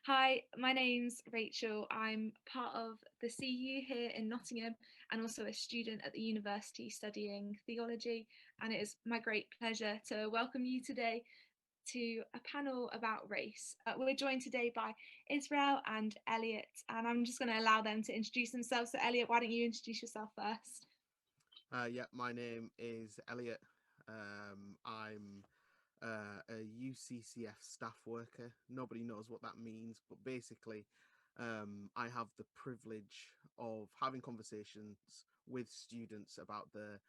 Hi, my name's Rachel. I'm part of the CU here in Nottingham and also a student at the university studying theology. And it is my great pleasure to welcome you today to a panel about race. We're joined today by Israel and Elliot, and I'm just going to allow them to introduce themselves. So, Elliot, why don't you introduce yourself first? Yeah, my name is Elliot. I'm a UCCF staff worker. Nobody knows what that means, but basically, I have the privilege of having conversations with students about the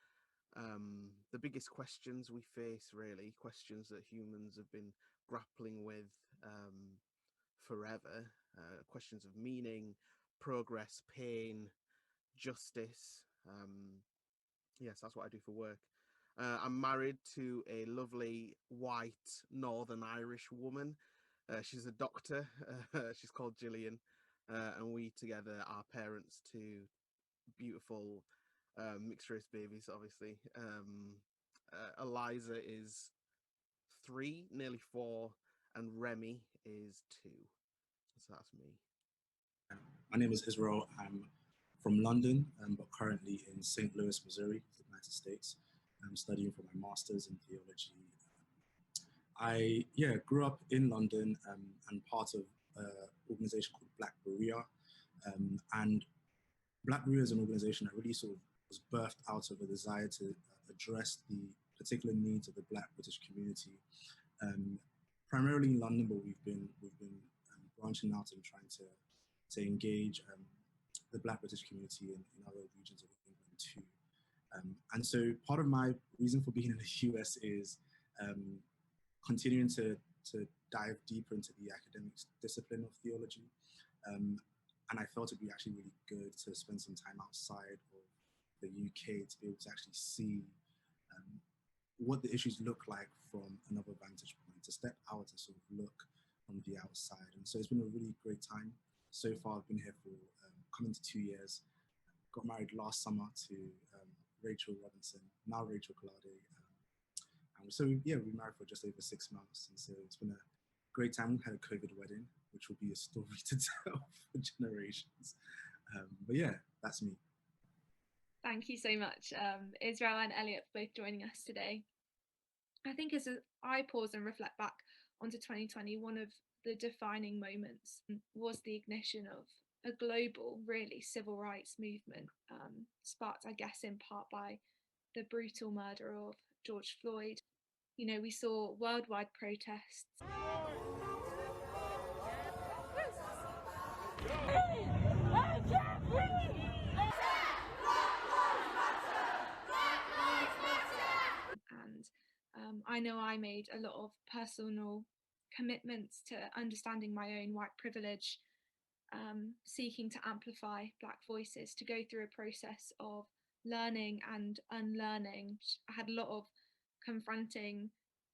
biggest questions we face. Really, questions that humans have been grappling with forever. Questions of meaning, progress, pain, justice. Yes, that's what I do for work. I'm married to a lovely white Northern Irish woman. She's a doctor. She's called Gillian, and we together are parents to beautiful mixed race babies. Obviously, Eliza is 3, nearly 4, and Remy is 2. So that's me. My name is Israel. I'm from London, but currently in St. Louis, Missouri, the United States. I'm studying for my master's in theology. I grew up in London and part of an organization called Black Berea. And Black Berea is an organization that really sort of was birthed out of a desire to address the particular needs of the Black British community, primarily in London, but we've been branching out and trying to engage the Black British community in other regions of England too. And so part of my reason for being in the US is continuing to dive deeper into the academic discipline of theology. And I felt it'd be actually really good to spend some time outside of the UK to be able to actually see what the issues look like from another vantage point, to step out and sort of look from the outside. And so it's been a really great time. So far, I've been here for coming to 2 years. Got married last summer to Rachel Robinson, now Rachel Collade. And so, we married for just over 6 months. And so it's been a great time. We had a COVID wedding, which will be a story to tell for generations. But yeah, that's me. Thank you so much, Israel and Elliot, for both joining us today. I think as I pause and reflect back onto 2020, one of the defining moments was the ignition of a global, really, civil rights movement, sparked, I guess, in part by the brutal murder of George Floyd. You know, we saw worldwide protests. And I know I made a lot of personal commitments to understanding my own white privilege, seeking to amplify Black voices, to go through a process of learning and unlearning. I had a lot of confronting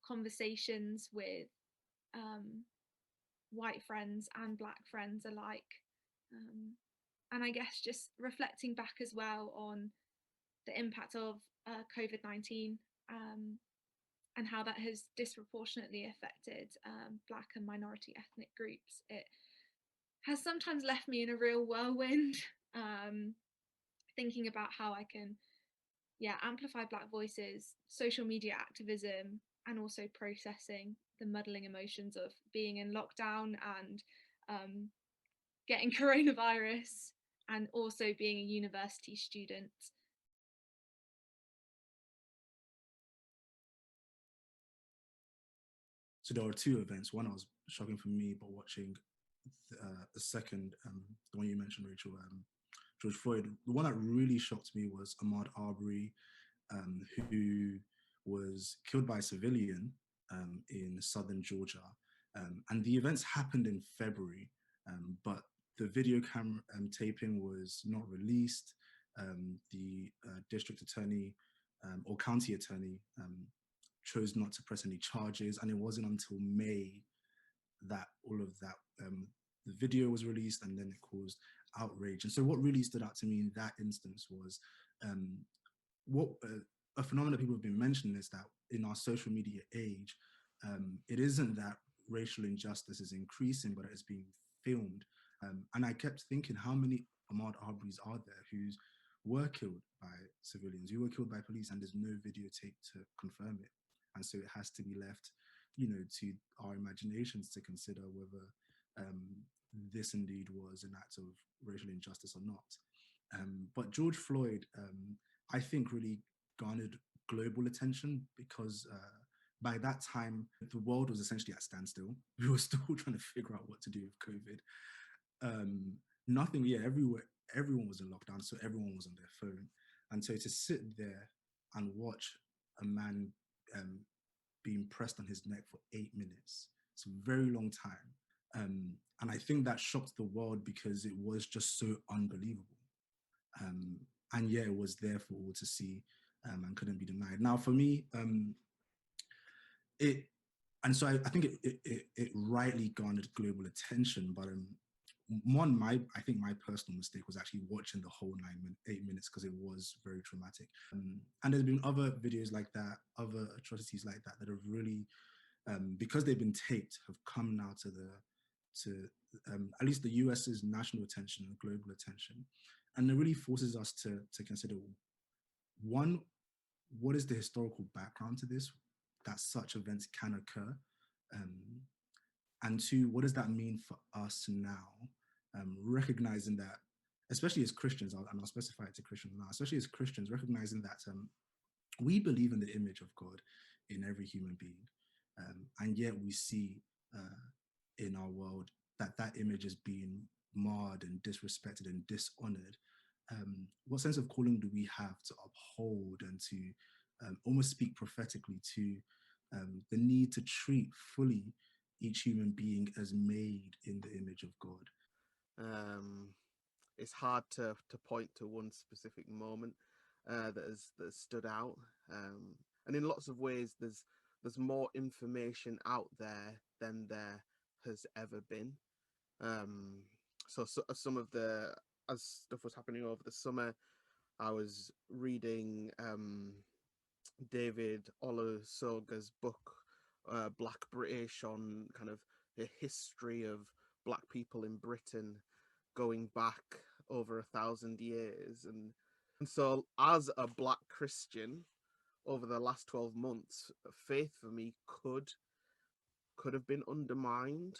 conversations with white friends and Black friends alike. And I guess just reflecting back as well on the impact of COVID-19 and how that has disproportionately affected Black and minority ethnic groups. It has sometimes left me in a real whirlwind, thinking about how I can amplify Black voices, social media activism, and also processing the muddling emotions of being in lockdown and getting coronavirus, and also being a university student. So there were 2 events. One was shocking for me, but watching the second, the one you mentioned, Rachel, George Floyd. The one that really shocked me was Ahmaud Arbery, who was killed by a civilian in southern Georgia. And the events happened in February, but the video camera taping was not released. The district attorney or county attorney chose not to press any charges, and it wasn't until May that all of that the video was released, and then it caused outrage. And so what really stood out to me in that instance was what a phenomenon people have been mentioning is that in our social media age, it isn't that racial injustice is increasing, but it is being filmed. And I kept thinking, how many Ahmaud Arbery's are there who were killed by civilians, who were killed by police, and there's no videotape to confirm it? And so it has to be left, to our imaginations to consider whether this indeed was an act of racial injustice or not. But George Floyd, I think, really garnered global attention because by that time, the world was essentially at standstill. We were still trying to figure out what to do with COVID. Everyone was in lockdown, so everyone was on their phone. And so to sit there and watch a man being pressed on his neck for 8 minutes, it's a very long time. And I think that shocked the world because it was just so unbelievable. And yeah, it was there for all to see and couldn't be denied. Now, for me, I think it rightly garnered global attention, but I think my personal mistake was actually watching the whole 8 minutes because it was very traumatic. And there's been other videos like that, other atrocities like that have really, because they've been taped, have come now to at least the US's national attention and global attention. And it really forces us to consider, one, what is the historical background to this, that such events can occur? And two, what does that mean for us now? Recognizing that, especially as Christians, and I'll specify it to Christians now, especially as Christians, recognizing that we believe in the image of God in every human being. And yet we see in our world that image is being marred and disrespected and dishonored. What sense of calling do we have to uphold and to almost speak prophetically to the need to treat fully each human being as made in the image of God? It's hard to point to one specific moment that has stood out, and in lots of ways there's more information out there than there has ever been. So some of as stuff was happening over the summer, I was reading David Olusoga's book, Black British, on kind of the history of Black people in Britain going back over 1,000 years. And so as a Black Christian, over the last 12 months, faith for me could have been undermined,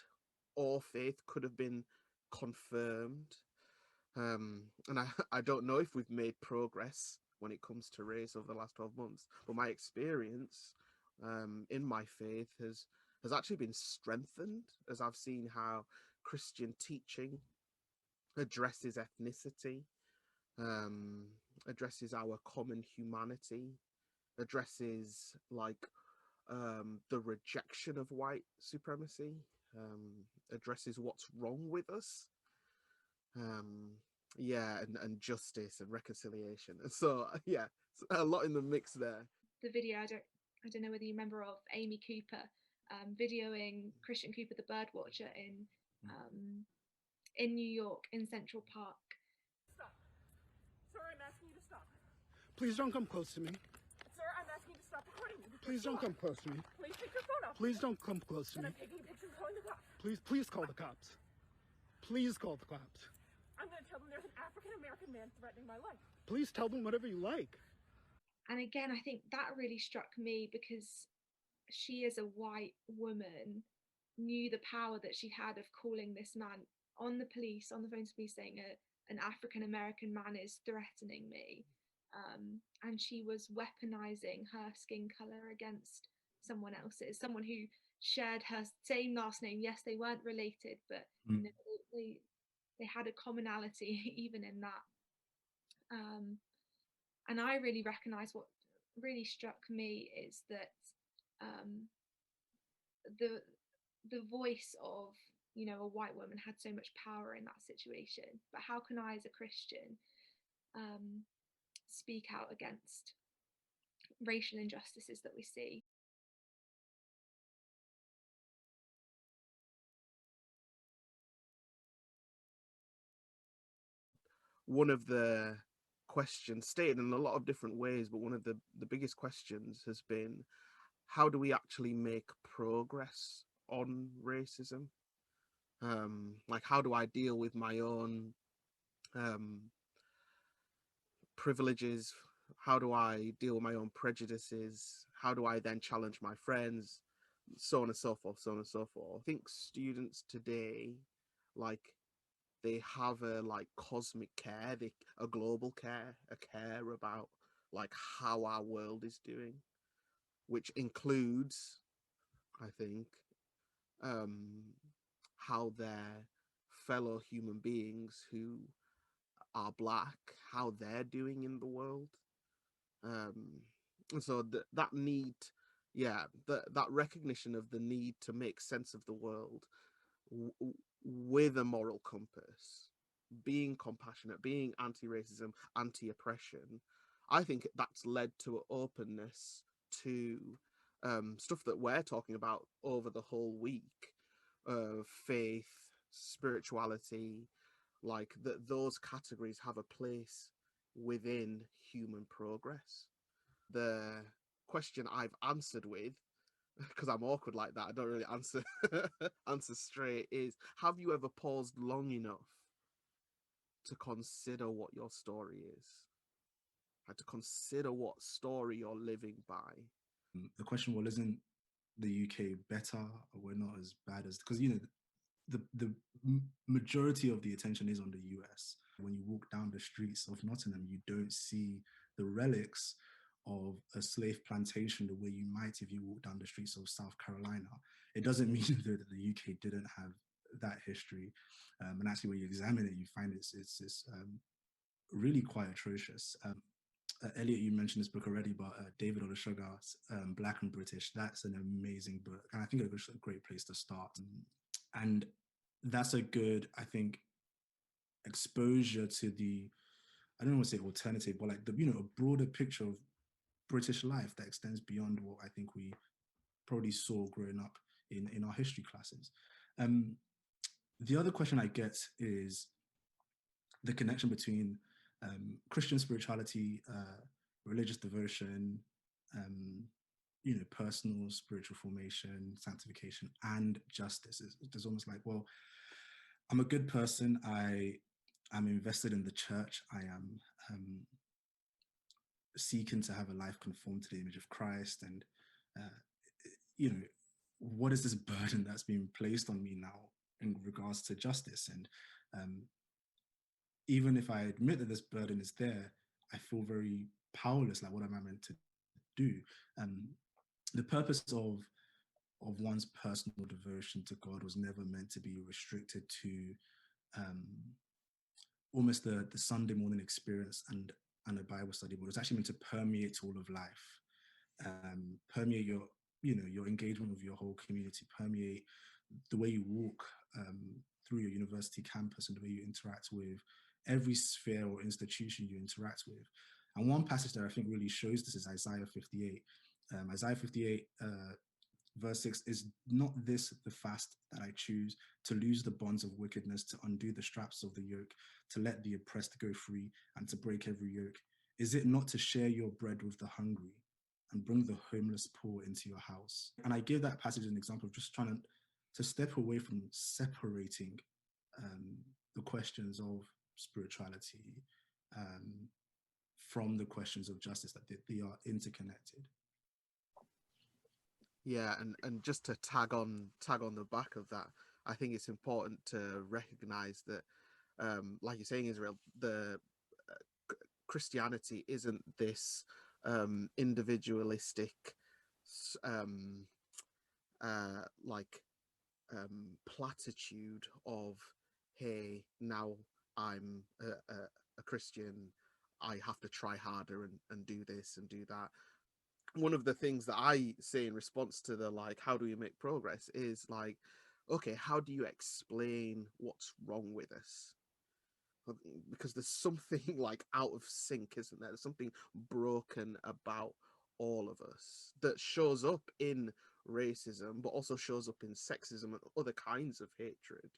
or faith could have been confirmed. And I don't know if we've made progress when it comes to race over the last 12 months, but my experience in my faith has actually been strengthened as I've seen how Christian teaching addresses ethnicity, addresses our common humanity, addresses the rejection of white supremacy, addresses what's wrong with us, and justice and reconciliation. And so a lot in the mix there. The video, I don't know whether you remember, of Amy Cooper videoing Christian Cooper, the bird watcher, in New York, in Central Park. Stop. Sir, I'm asking you to stop. Please don't come close to me. Sir, I'm asking you to stop recording me. Please don't come close to me. Please take your phone off. Please don't come close to me. I'm taking pictures and calling the cops. Please call the cops. Please call the cops. I'm going to tell them there's an African-American man threatening my life. Please tell them whatever you like. And again, I think that really struck me because she, as a white woman, knew the power that she had of calling this man on the phone to police, saying an African-American man is threatening me. And she was weaponizing her skin color against someone else's, someone who shared her same last name. Yes, they weren't related, but they had a commonality even in that. And I really recognize what really struck me is that the voice of a white woman had so much power in that situation. But how can I, as a Christian, speak out against racial injustices that we see? One of the questions, stated in a lot of different ways, but one of the biggest questions has been, how do we actually make progress on racism? Like, how do I deal with my own privileges? How do I deal with my own prejudices? How do I then challenge my friends? So on and so forth, so on and so forth. I think students today, like, they have a like cosmic care, a global care, a care about like how our world is doing, which includes, I think, um, how their fellow human beings who are black, how they're doing in the world. So that need, yeah, that recognition of the need to make sense of the world with a moral compass, being compassionate, being anti-racism, anti-oppression, I think that's led to an openness to stuff that we're talking about over the whole week, faith, spirituality, like that. Those categories have a place within human progress. The question I've answered with, because I'm awkward like that, I don't really answer answer straight, is have you ever paused long enough to consider what your story is? Like to consider what story you're living by. The question, well, isn't the UK better, or we're not as bad as, because, you know, the majority of the attention is on the US. When you walk down the streets of Nottingham, you don't see the relics of a slave plantation the way you might if you walk down the streets of South Carolina. It doesn't mean that the UK didn't have that history. And actually, when you examine it, you find it's really quite atrocious. Elliot, you mentioned this book already, but David Olusoga, Black and British, that's an amazing book. And I think it's a great place to start. And that's a good, I think, exposure to the, I don't want to say alternative, but like the, you know, a broader picture of British life that extends beyond what I think we probably saw growing up in our history classes. The other question I get is the connection between Christian spirituality, religious devotion, you know, personal spiritual formation, sanctification, and justice. It's almost like, well, I'm a good person. I'm invested in the church. I am seeking to have a life conformed to the image of Christ. And, you know, what is this burden that's being placed on me now in regards to justice? And even if I admit that this burden is there, I feel very powerless. Like, what am I meant to do? The purpose of one's personal devotion to God was never meant to be restricted to almost the Sunday morning experience and a Bible study, but it's actually meant to permeate all of life, permeate your, you know, your engagement with your whole community, permeate the way you walk through your university campus and the way you interact with every sphere or institution you interact with. And one passage that I think really shows this is Isaiah 58. Isaiah 58 verse 6, is not this the fast that I choose, to loose the bonds of wickedness, to undo the straps of the yoke, to let the oppressed go free, and to break every yoke? Is it not to share your bread with the hungry and bring the homeless poor into your house? And I give that passage an example of just trying to step away from separating the questions of spirituality from the questions of justice, that they are interconnected. Yeah, and just to tag on the back of that, I think it's important to recognize that, like you're saying, Israel, the Christianity isn't this individualistic, like platitude of, hey, now I'm a Christian, I have to try harder and do this and do that. One of the things that I say in response to the like, how do we make progress, is like, okay, how do you explain what's wrong with us? Because there's something like out of sync, isn't there? There's something broken about all of us that shows up in racism, but also shows up in sexism and other kinds of hatred.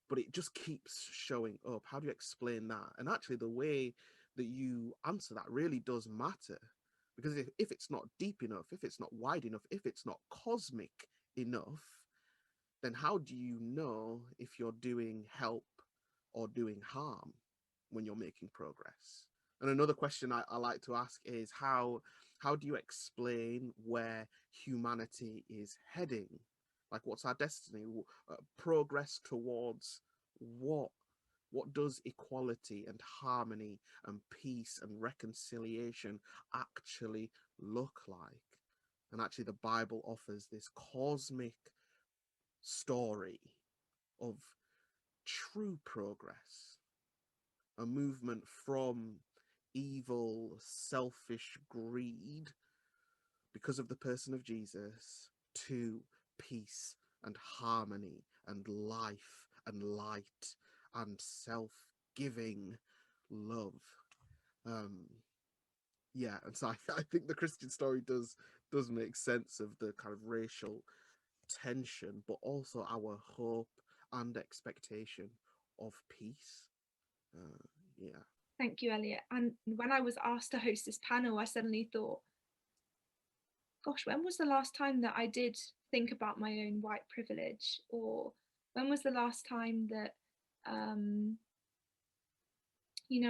But it just keeps showing up. How do you explain that? And actually, the way that you answer that really does matter. Because if it's not deep enough, if it's not wide enough, if it's not cosmic enough, then how do you know if you're doing help or doing harm when you're making progress? And another question I like to ask is how do you explain where humanity is heading? Like, what's our destiny? Progress towards what? What does equality and harmony and peace and reconciliation actually look like? And actually, the Bible offers this cosmic story of true progress, a movement from evil, selfish greed because of the person of Jesus to peace and harmony and life and light and self-giving love. Um, yeah, and so I think the Christian story does make sense of the kind of racial tension, but also our hope and expectation of peace. Yeah. Thank you, Elliot. And when I was asked to host this panel, I suddenly thought, gosh, when was the last time that I did think about my own white privilege? Or when was the last time that,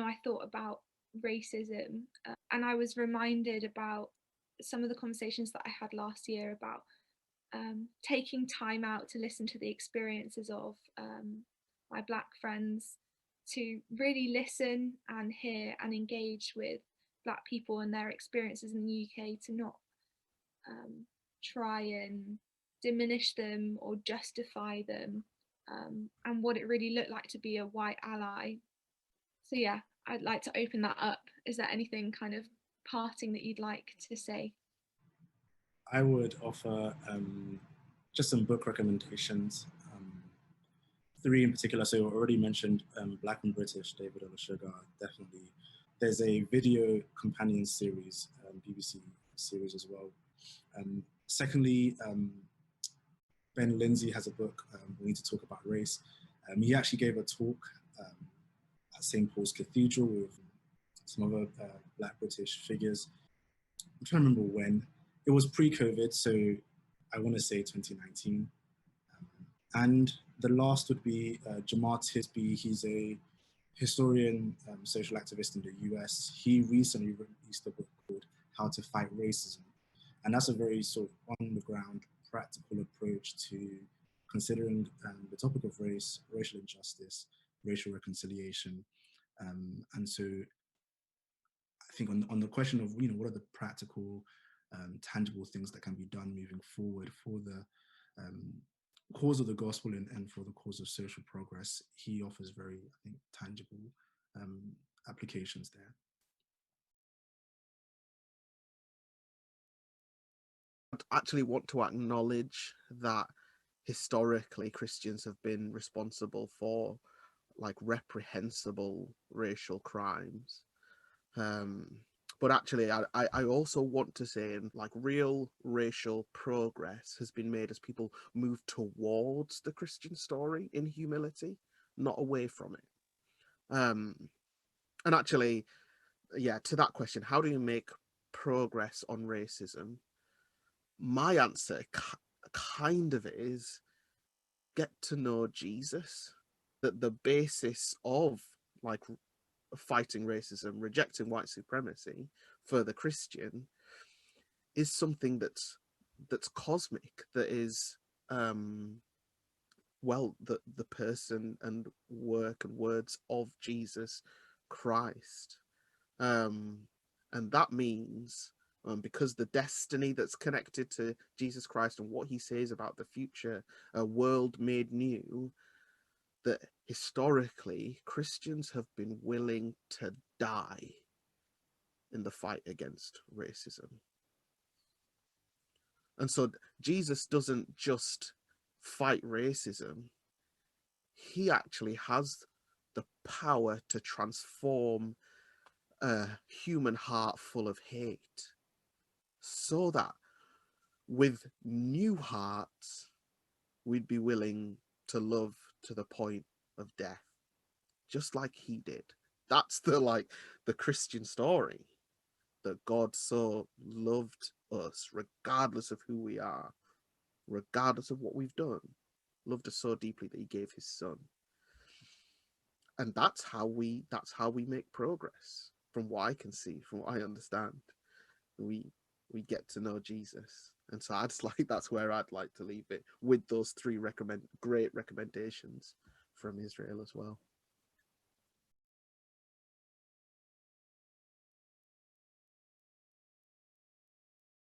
I thought about racism? And I was reminded about some of the conversations that I had last year about taking time out to listen to the experiences of my Black friends, to really listen and hear and engage with Black people and their experiences in the UK, to not try and diminish them or justify them, and what it really looked like to be a white ally. So yeah, I'd like to open that up. Is there anything kind of parting that you'd like to say? I would offer just some book recommendations. Three in particular. So you already mentioned Black and British, David Olusoga, definitely. There's a video companion series, BBC series as well. Secondly, Ben Lindsay has a book, We Need to Talk About Race. He actually gave a talk at St. Paul's Cathedral with some other Black British figures. I'm trying to remember when. It was pre-COVID, so I want to say 2019. And the last would be Jamar Tisby. He's a historian, social activist in the US. He recently released a book called How to Fight Racism. And that's a very sort of on the ground, practical approach to considering the topic of race, racial injustice, racial reconciliation. And so I think on the question of, what are the practical, tangible things that can be done moving forward for the cause of the gospel and for the cause of social progress, he offers very, I think, tangible applications there. I actually want to acknowledge that historically Christians have been responsible for like reprehensible racial crimes. But actually, I also want to say, like, real racial progress has been made as people move towards the Christian story in humility, not away from it. And actually, yeah, to that question, how do you make progress on racism? My answer kind of is get to know Jesus. That the basis of like fighting racism, rejecting white supremacy for the Christian is something that's cosmic, that is the person and work and words of Jesus Christ. And that means because the destiny that's connected to Jesus Christ and what he says about the future, a world made new, that historically Christians have been willing to die in the fight against racism. And so Jesus doesn't just fight racism, he actually has the power to transform a human heart full of hate, so that with new hearts we'd be willing to love to the point of death, just like he did. That's the Christian story, that God so loved us regardless of who we are, regardless of what we've done, loved us so deeply that he gave his son. And that's how we make progress, from what I can see, from what I understand. We get to know Jesus. And so that's where I'd like to leave it, with those three great recommendations from Israel as well.